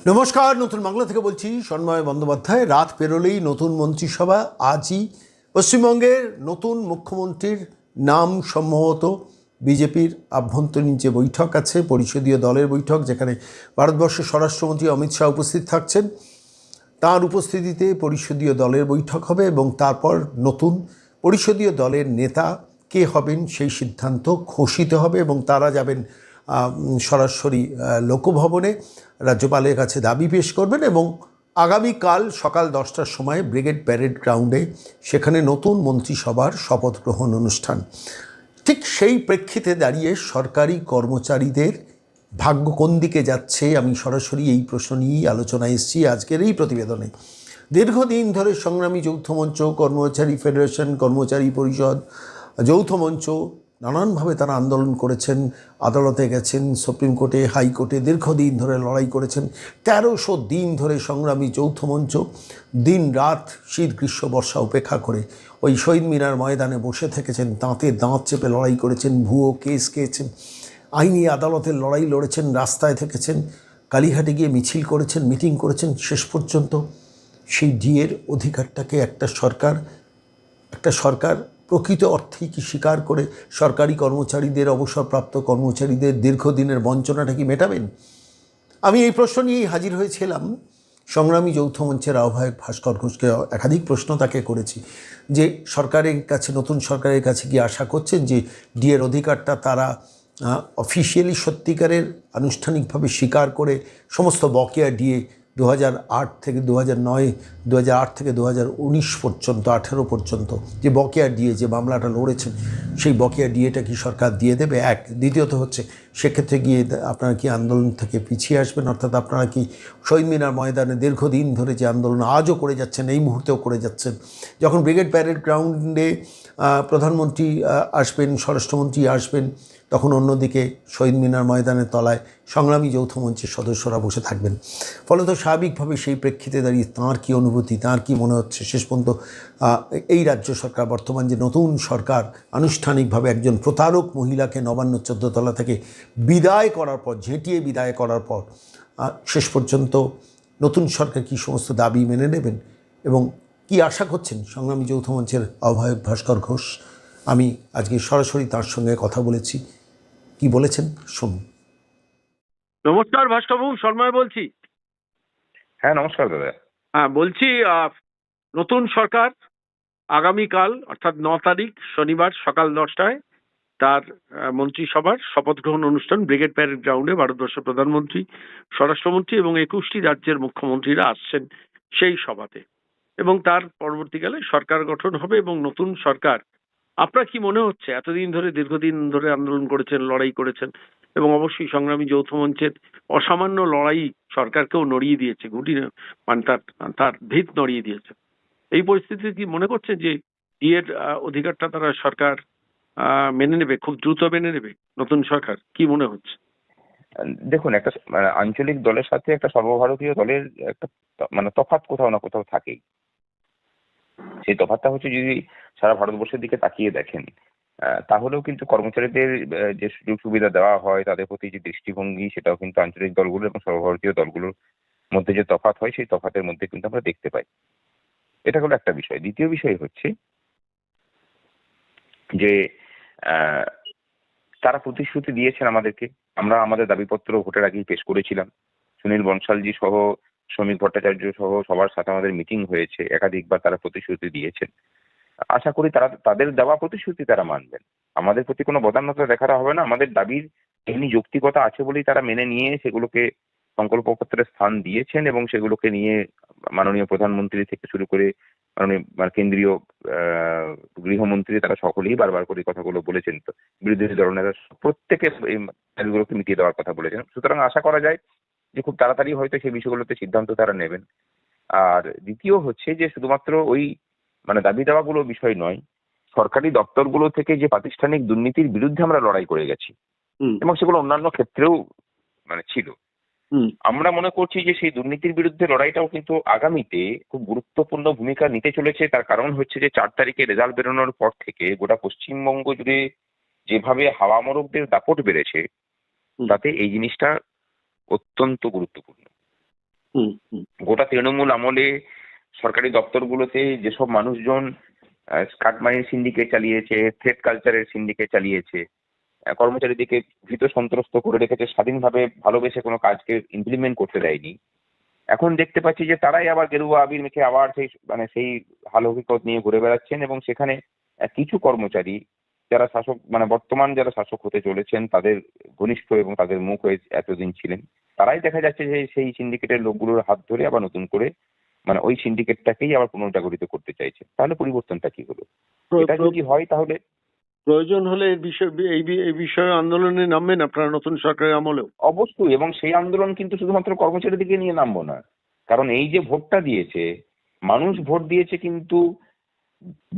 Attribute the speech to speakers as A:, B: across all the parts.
A: নমস্কার, নতুন বাংলা থেকে বলছি সন্ময় বন্দ্যোপাধ্যায়। রাত পেরোলেই নতুন মন্ত্রিসভা। আজই পশ্চিমবঙ্গের নতুন মুখ্যমন্ত্রীর নাম সম্ভবত বিজেপির আভ্যন্তরীণ যে বৈঠক আছে, পরিষদীয় দলের বৈঠক, যেখানে ভারতবর্ষের স্বরাষ্ট্রমন্ত্রী অমিত শাহ উপস্থিত থাকছেন, তার উপস্থিতিতে পরিষদীয় দলের বৈঠক হবে এবং তারপর নতুন পরিষদীয় দলের নেতা কে হবেন সেই সিদ্ধান্ত ঘোষিত হবে এবং তারা যাবেন সরাসরি লোকভবনে, রাজ্যপালের কাছে দাবি পেশ করবেন এবং আগামীকাল সকাল 10টার সময় ব্রিগেড প্যারেড গ্রাউন্ডে সেখানে নতুন মন্ত্রিসভার শপথ গ্রহণ অনুষ্ঠান। ঠিক সেই প্রেক্ষিতে দাঁড়িয়ে সরকারি কর্মচারীদের ভাগ্য কোন দিকে যাচ্ছে, আমি সরাসরি এই প্রশ্ন নিয়েই আলোচনায় এসেছি আজকের এই প্রতিবেদনে। দীর্ঘদিন ধরে সংগ্রামী যৌথ মঞ্চ, কর্মচারী ফেডারেশন, কর্মচারী পরিষদ, যৌথ মঞ্চ নানানভাবে তারা আন্দোলন করেছেন, আদালতে গেছেন, সুপ্রিম কোর্টে, হাইকোর্টে দীর্ঘদিন ধরে লড়াই করেছেন। 1300 দিন ধরে সংগ্রামী যৌথ মঞ্চ দিন রাত শীত গ্রীষ্ম বর্ষা উপেক্ষা করে ওই শহীদ মিনার ময়দানে বসে থেকেছেন, দাঁতে দাঁত চেপে লড়াই করেছেন, ভুয়ো কেস খেয়েছেন, আইনি আদালতের লড়াই লড়েছেন, রাস্তায় থেকেছেন, কালীঘাটে গিয়ে মিছিল করেছেন, মিটিং করেছেন। শেষ পর্যন্ত সেই ডিএর অধিকারটাকে একটা সরকার প্রকৃত অর্থেই কি স্বীকার করে সরকারি কর্মচারীদের, অবসরপ্রাপ্ত কর্মচারীদের দীর্ঘদিনের বঞ্চনাটা কি মেটাবেন? আমি এই প্রশ্ন নিয়েই হাজির হয়েছিলাম সংগ্রামী যৌথ মঞ্চের আহ্বায়ক ভাস্কর ঘোষকে। একাধিক প্রশ্ন তাকে করেছি যে সরকারের কাছে, নতুন সরকারের কাছে কি আশা করছেন যে ডিএর অধিকারটা তারা অফিসিয়ালি সত্যিকারের আনুষ্ঠানিকভাবে স্বীকার করে সমস্ত বকেয়া ডিএ 2008 থেকে 2009, 2008 থেকে 2019 পর্যন্ত, 18 পর্যন্ত যে বকেয়া ডিএ, যে মামলাটা লড়েছেন, সেই বকেয়া ডিএটা কি সরকার দিয়ে দেবে? এক। দ্বিতীয়ত হচ্ছে, সেক্ষেত্রে গিয়ে আপনারা কি আন্দোলন থেকে পিছিয়ে আসবেন? অর্থাৎ আপনারা কি শহীদ মিনার ময়দানে দীর্ঘদিন ধরে যে আন্দোলন আজও করে যাচ্ছেন, এই মুহূর্তেও করে যাচ্ছেন, যখন ব্রিগেড প্যারেড গ্রাউন্ডে প্রধানমন্ত্রী আসবেন, স্বরাষ্ট্রমন্ত্রী আসবেন, তখন অন্যদিকে শহীদ মিনার ময়দানের তলায় সংগ্রামী যৌথ মঞ্চের সদস্যরা বসে থাকবেন। ফলত স্বাভাবিকভাবে সেই প্রেক্ষিতে দাঁড়িয়ে তাঁর কী অনুভূতি, তাঁর কী মনে হচ্ছে শেষ পর্যন্ত এই রাজ্য সরকার, বর্তমান যে নতুন সরকার, আনুষ্ঠানিকভাবে একজন প্রতারক মহিলাকে নবান্ন 14 তলা থেকে বিদায় করার পর, ঝেঁটিয়ে বিদায় করার পর শেষ পর্যন্ত নতুন সরকার কী সমস্ত দাবি মেনে নেবেন এবং কি আশা করছেন সংগ্রামী যৌথ মঞ্চের আহ্বায়ক ভাস্কর ঘোষ। আমি আজকে সরাসরি তার সঙ্গে কথা বলেছি। কি বলেছেন শুনুন।
B: নমস্কার ভাস্করবাবু, শর্মায় বলছি।
C: হ্যাঁ, নমস্কার দাদা।
B: হ্যাঁ, বলছি নতুন সরকার আগামীকাল অর্থাৎ 9 তারিখ শনিবার সকাল 10টায় তার মন্ত্রিসভার শপথ গ্রহণ অনুষ্ঠান ব্রিগেড প্যারেড গ্রাউন্ডে ভারতবর্ষের প্রধানমন্ত্রী, স্বরাষ্ট্রমন্ত্রী এবং 21টি রাজ্যের মুখ্যমন্ত্রীরা আসছেন সেই সভাতে, এবং তার পরবর্তীকালে সরকার গঠন হবে এবং নতুন সরকার। আপনার কি মনে হচ্ছে, এতদিন ধরে দীর্ঘদিন ধরে আন্দোলন করেছেন, লড়াই করেছেন এবং অবশ্যই সংগ্রামী যৌথ মঞ্চের অসামান্য লড়াই সরকারকেও নড়িয়ে দিয়েছে, মানে তার ভিত নড়িয়ে দিয়েছে। এই পরিস্থিতিতে কি মনে করছেন যে এর অধিকারটা তারা সরকার মেনে নেবে, খুব দ্রুত মেনে নেবে নতুন সরকার? কি মনে হচ্ছে?
C: দেখুন, একটা আঞ্চলিক দলের সাথে একটা সর্বভারতীয় দলের একটা তফাৎ কোথাও না কোথাও থাকেই। সেই তফাৎটা হচ্ছে, যদি সারা ভারতবর্ষের দিকে তাকিয়ে দেখেন, তাহলেও কিন্তু কর্মচারীদের যে সুযোগ সুবিধা দেওয়া হয়, তাদের প্রতি যে দৃষ্টিভঙ্গি, সেটাও কিন্তু আঞ্চলিক দলগুলো এবং সর্বভারতীয় দলগুলোর মধ্যে যে তফাৎ হয়, সেই তফাতের মধ্যে কিন্তু আমরা দেখতে পাই। এটা হলো একটা বিষয়। দ্বিতীয় বিষয় হচ্ছে যে তারা প্রতিশ্রুতি দিয়েছেন আমাদেরকে। আমরা আমাদের দাবিপত্র ভোটের আগেই পেশ করেছিলাম। সুনীল বনশালজি সহ, শ্রমিক ভট্টাচার্য সহ সবার সাথে আমাদের মিটিং হয়েছে। একাধিকবার তারা প্রতিশ্রুতি দিয়েছেন। আশা করি তারা তাদের দেওয়া প্রতিশ্রুতি তারা মানবেন। আমাদের প্রতি কোনো বদান্যতা দেখাতে হবে না। আমাদের দাবির এমনি যৌক্তিকতা আছে বলেই তারা মেনে নিয়ে সেগুলোকে সংকল্পপত্রে স্থান দিয়েছেন এবং সেগুলোকে নিয়ে মাননীয় প্রধানমন্ত্রী থেকে শুরু করে মাননীয় কেন্দ্রীয় গৃহমন্ত্রী, তারা সকলেই বারবার করে কথাগুলো বলেছেন। বিরোধী দলনেতা প্রত্যেকে এই দাবিগুলোকে মিটিয়ে দেওয়ার কথা বলেছেন। সুতরাং আশা করা যায় যে খুব তাড়াতাড়ি হয়তো সেই বিষয়গুলোতে সিদ্ধান্ত তারা নেবেন। আর দ্বিতীয় হচ্ছে যে শুধুমাত্র ওই দাবি দেওয়াগুলো বিষয় নয়, সরকারি দপ্তরগুলো থেকে যে প্রাতিষ্ঠানিক দুর্নীতির বিরুদ্ধে আমরা লড়াই করে গেছি এবং সেগুলো অন্যান্য ক্ষেত্রেও ছিল, আমরা মনে করছি যে সেই দুর্নীতির বিরুদ্ধে লড়াইটাও কিন্তু আগামীতে খুব গুরুত্বপূর্ণ ভূমিকা নিতে চলেছে। তার কারণ হচ্ছে যে 4 তারিখে রেজাল্ট বেরোনোর পর থেকে গোটা পশ্চিমবঙ্গ জুড়ে যেভাবে হাওয়া মোড়কদের দাপট বেড়েছে, তাতে এই জিনিসটা অত্যন্ত গুরুত্বপূর্ণ।
B: হুম, হুম,
C: গোটা তৃণমূল আমলে সরকারি দপ্তরগুলোতে যেসব মানুষজন কাটমানির সিন্ডিকেট চালিয়েছে, থ্রেট কালচারের সিন্ডিকেট চালিয়েছে, কর্মচারীদেরকে ভীত সন্ত্রস্ত করে রেখেছে, স্বাধীনভাবে ভালোবেসে কোনো কাজকে ইমপ্লিমেন্ট করতে দেয়নি, এখন দেখতে পাচ্ছি যে তারাই আবার গেরুয়া আবির মেখে আবার সেই হাল হকিকত নিয়ে ঘুরে বেড়াচ্ছেন। এবং সেখানে কিছু কর্মচারী যারা শাসক, বর্তমান যারা শাসক হতে চলেছেন, তাদের ঘনিষ্ঠ এবং তাদের মুখ হয়ে এতদিন ছিলেন, তারাই দেখা যাচ্ছে যে সেই সিন্ডিকেটের লোকগুলোর হাত ধরে আবার নতুন করে ওই সিন্ডিকেটটাকেই আবার পুনর্জাগরিত করতে চাইছে। তাহলে পরিবর্তনটা কি হলো? এটা যদি হয় তাহলে
B: প্রয়োজন হলে এই বিষয়ে আন্দোলনে নামবেন আপনারা নতুন সরকারের আমলেও?
C: অবশ্যই, এবং সেই আন্দোলন কিন্তু শুধুমাত্র কর্মচারীদেরকে নিয়ে নামবো না। কারণ এই যে ভোটটা দিয়েছে, মানুষ ভোট দিয়েছে কিন্তু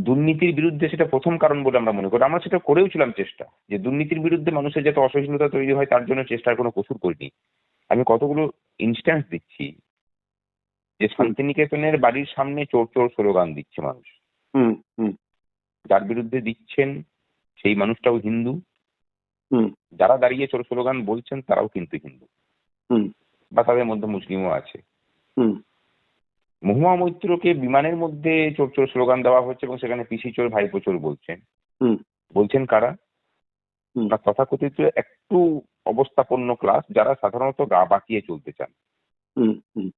C: দুর্নীতির বিরুদ্ধে, সেটা প্রথম কারণ বলে আমরা মনে করি। আমরা সেটা করেও ছিলাম চেষ্টা, যে দুর্নীতির বিরুদ্ধে মানুষের যাতে অসহিষ্ণুতা তৈরি হয় তার জন্য চেষ্টার কোনো কসুর করিনি। আমি কতগুলো ইনস্ট্যান্স দিচ্ছি যে শান্তিনিকেতনের বাড়ির সামনে চোর চোর স্লোগান দিচ্ছে মানুষ,
B: হুম, হুম,
C: যার বিরুদ্ধে দিচ্ছেন সেই মানুষটাও হিন্দু,
B: হুম,
C: যারা দাঁড়িয়ে চোর স্লোগান বলছেন তারাও কিন্তু হিন্দু,
B: হুম,
C: বা তাদের মধ্যে মুসলিমও আছে।
B: হুম,
C: মহুয়া মৈত্রকে বিমানের মধ্যে চোর চোর স্লোগান দেওয়া হচ্ছে এবং সেখানে পিসি চোর ভাইপো চোর বলছেন।
B: হুম,
C: বলছেন কারা?
B: হুম,
C: না, তথাকথিত একটু অবস্থাপন্ন ক্লাস, যারা সাধারণত গা বাঁকিয়ে চলতে চান,
B: হুম, হুম,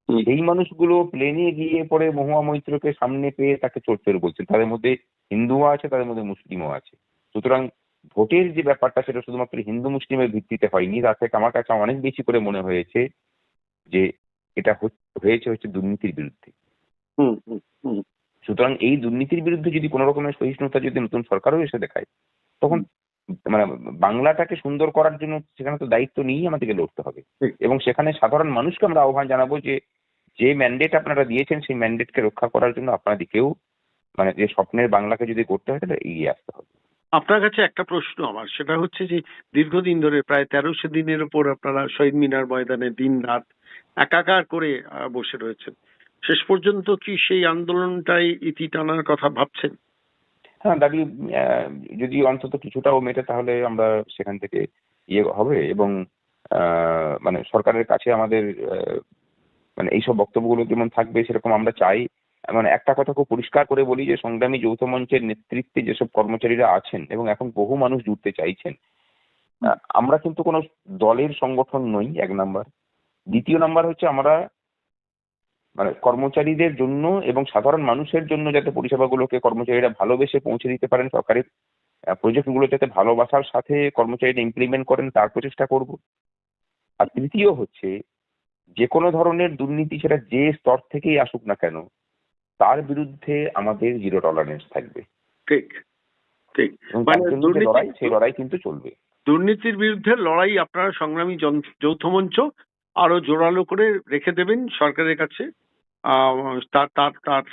B: হুম,
C: সেই মানুষগুলো প্লেনে গিয়ে পরে মহুয়া মৈত্রকে সামনে পেয়ে তাকে চোর চোর বলছেন। তাদের মধ্যে হিন্দুও আছে, তাদের মধ্যে মুসলিমও আছে। সুতরাং ভোটের যে ব্যাপারটা, সেটা শুধুমাত্র হিন্দু মুসলিমের ভিত্তিতে হয়নি, তার থেকে আমার কাছে অনেক বেশি করে মনে হয়েছে যে এটা হচ্ছে দুর্নীতির বিরুদ্ধে।
B: হুম, হুম, হুম,
C: সুতরাং এই দুর্নীতির বিরুদ্ধে যদি কোনো রকমের সহিষ্ণুতা যদি নতুন সরকারও এসে দেখায়, তখন মানে বাংলাটাকে সুন্দর করার জন্য সেখানে তো দায়িত্ব নিয়েই আমাদেরকে লড়তে হবে।
B: ঠিক।
C: এবং সেখানে সাধারণ মানুষকে আমরা আহ্বান জানাবো যে যে ম্যান্ডেট আপনারা দিয়েছেন সেই ম্যান্ডেটকে রক্ষা করার জন্য আপনাদেরকেও যে স্বপ্নের বাংলাকে যদি করতে হয় তাহলে এগিয়ে আসতে হবে।
B: আপনার কাছে একটা প্রশ্ন আমার, সেটা হচ্ছে যে দীর্ঘদিন ধরে প্রায় 1300 দিনের উপর আপনারা শহীদ মিনার ময়দানে দিন রাত একাকার করে বসে রয়েছেন। শেষ পর্যন্ত কি সেই আন্দোলনটাই ইতি টানার কথা ভাবছেন?
C: হ্যাঁ, দাবি যদি অন্তত কিছুটাও মেটে তাহলে আমরা সেখান থেকে হবে। এবং সরকারের কাছে আমাদের এইসব বক্তব্যগুলো যেমন থাকবে সেরকম আমরা চাই। একটা কথা খুব পরিষ্কার করে বলি যে সংগ্রামী যৌথ মঞ্চের নেতৃত্বে যেসব কর্মচারীরা আছেন এবং এখন বহু মানুষ জুড়তে চাইছেন, আমরা কিন্তু কোনো দলের সংগঠন নই, এক নাম্বার। দ্বিতীয় নাম্বার হচ্ছে আমরা কর্মচারীদের জন্য এবং সাধারণ মানুষের জন্য যাতে পরিষেবাগুলোকে কর্মচারীরা ভালোবেসে পৌঁছে দিতে পারেন, সরকারি প্রজেক্টগুলো যাতে ভালোবাসার সাথে কর্মচারীরা ইমপ্লিমেন্ট করেন, তার প্রচেষ্টা করব। আর তৃতীয় হচ্ছে যে কোনো ধরনের দুর্নীতি, সেটা যে স্তর থেকেই আসুক না কেন, তার বিরুদ্ধে আমাদের জিরো টলারেন্স থাকবে।
B: ঠিক, ঠিক।
C: এবং তার
B: মানে
C: জন্য যে লড়াই, সেই লড়াই কিন্তু চলবে।
B: দুর্নীতির বিরুদ্ধে লড়াই আপনারা সংগ্রামী যৌথ মঞ্চ আরো জোরালো করে রেখে দেবেন সরকারের কাছে। আহ, তার তার তার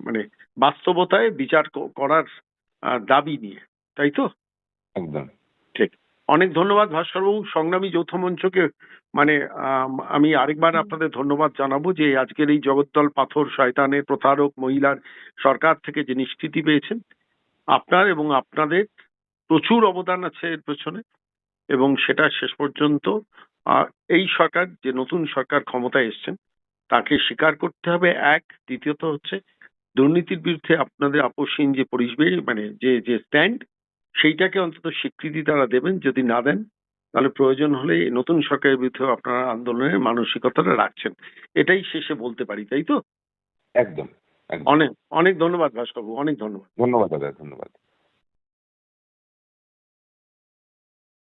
B: মানে বাস্তবতায় বিচার করার দাবি নিয়ে, তাই তো?
C: একদম।
B: ঠিক। অনেক ধন্যবাদ ভাস্করবাবু। সংগ্রামী যৌথ মঞ্চকে মানে আমি আরেকবার আপনাদের ধন্যবাদ জানাবো যে আজকের এই জগদ্দল পাথর শয়তানের প্রতারক মহিলার সরকার থেকে যে নিষ্কৃতি পেয়েছেন, আপনার এবং আপনাদের প্রচুর অবদান আছে এর পেছনে। এবং সেটা শেষ পর্যন্ত এই সরকার, যে নতুন সরকার ক্ষমতায় এসছেন, তাকে স্বীকার করতে হবে এক। দ্বিতীয়ত হচ্ছে দুর্নীতির বিরুদ্ধে আপনাদের আপসহীন যে পরিবেশ, মানে যে যে স্ট্যান্ড, সেইটাকে অন্তত স্বীকৃতি তারা দেবেন। যদি না দেন তাহলে প্রয়োজন হলে নতুন সরকারের বিরুদ্ধে আপনারা আন্দোলনের মানসিকতাটা রাখছেন। এটাই শেষে বলতে পারি, তাই তো?
C: একদম।
B: অনেক অনেক ধন্যবাদ ভাস্করবাবু, অনেক ধন্যবাদ।
C: ধন্যবাদ দাদা, ধন্যবাদ।